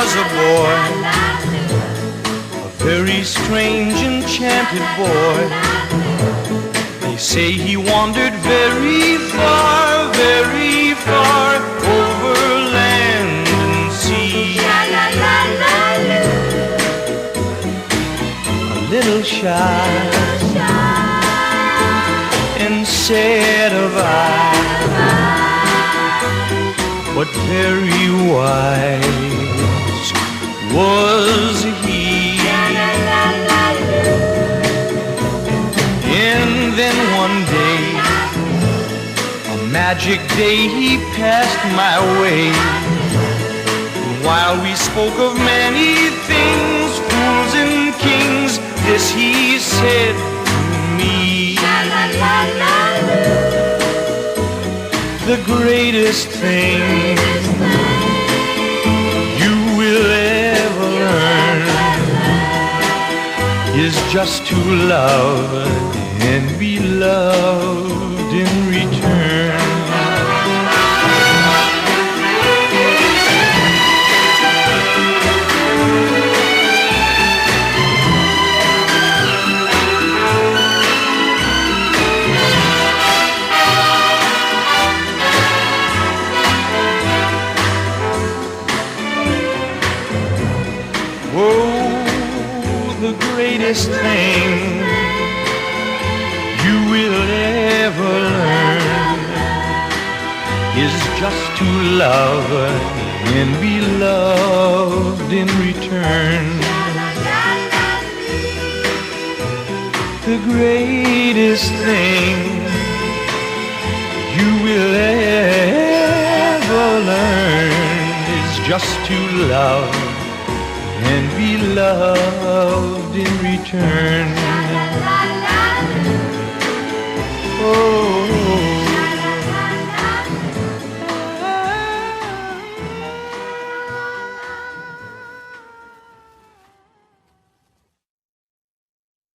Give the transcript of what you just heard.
was a boy, a very strange, enchanted boy. They say he wandered very far, very far over land and sea. A little shy and sad of eye, but very wise was he. And then one day, a magic day, he passed my way. While we spoke of many things, fools and kings, this he said to me: the greatest thing you will ever learn is just to love and be loved in return. Oh, the greatest thing you will ever learn is just to love and be loved in return. The greatest thing you will ever learn is just to love and be loved in return. Oh,